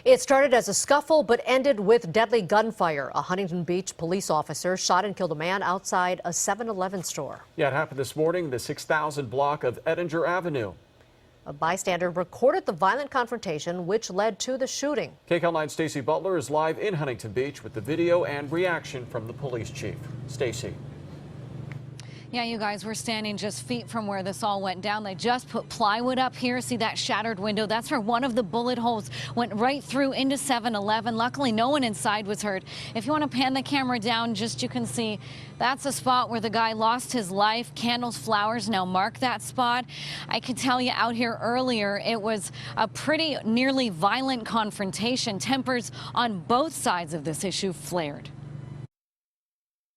It started as a scuffle but ended with deadly gunfire. A Huntington Beach police officer shot and killed a man outside a 7-Eleven store. Yeah, it happened this morning in the 6000 block of Edinger Avenue. A bystander recorded the violent confrontation, which led to the shooting. KCAL9's Stacey Butler is live in Huntington Beach with the video and reaction from the police chief. Stacey. Yeah, you guys, we're standing just feet from where this all went down. They just put plywood up here. See that shattered window? That's where one of the bullet holes went right through into 7-Eleven. Luckily, no one inside was hurt. If you want to pan the camera down, just you can see that's a spot where the guy lost his life. Candles, flowers now mark that spot. I could tell you out here earlier, it was a pretty nearly violent confrontation. Tempers on both sides of this issue flared.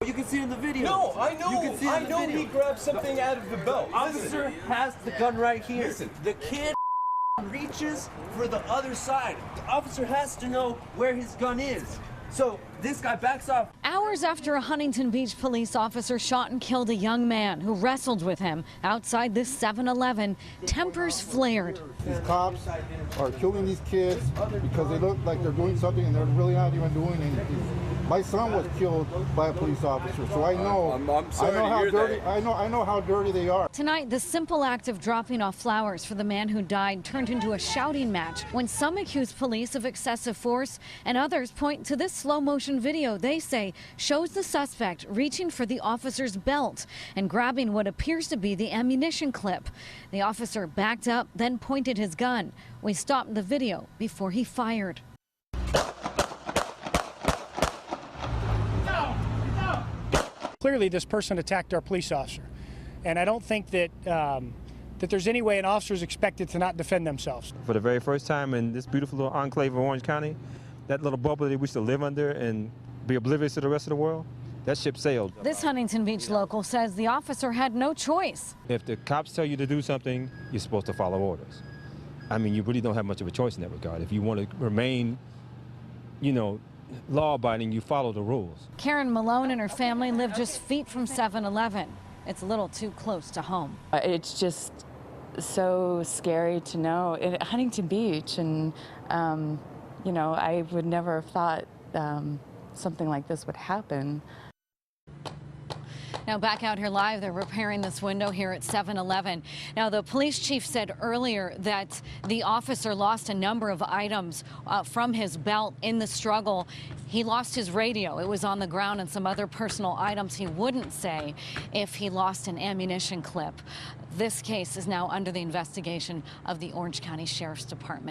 You can see in the video. No, I know. You can see I know he grabbed something out of the belt. Officer has the gun right here. Listen. The kid reaches for the other side. The officer has to know where his gun is. So this guy backs off. Hours after a Huntington Beach police officer shot and killed a young man who wrestled with him outside this 7-Eleven, tempers flared. These cops are killing these kids because they look like they're doing something and they're really not even doing anything. My son was killed by a police officer, so I know. I know how dirty they are. Tonight, the simple act of dropping off flowers for the man who died turned into a shouting match when some accuse police of excessive force and others point to this slow-motion video they say shows the suspect reaching for the officer's belt and grabbing what appears to be the ammunition clip. The officer backed up, then pointed his gun. We stopped the video before he fired. Clearly, this person attacked our police officer, and I don't think that that there's any way an officer is expected to not defend themselves. For the very first time in this beautiful little enclave of Orange County, that little bubble that we used to live under and be oblivious to the rest of the world, that ship sailed. This Huntington Beach local says the officer had no choice. If the cops tell you to do something, you're supposed to follow orders. I mean, you really don't have much of a choice in that regard. If you want to remain, law-abiding, you follow the rules. Karen Malone and her family live just feet from 7-Eleven. It's a little too close to home. It's just so scary to know. In Huntington Beach, and I would never have thought something like this would happen. Now back out here live, they're repairing this window here at 7-Eleven. Now the police chief said earlier that the officer lost a number of items from his belt in the struggle. He lost his radio. It was on the ground, and some other personal items. He wouldn't say if he lost an ammunition clip. This case is now under the investigation of the Orange County Sheriff's Department.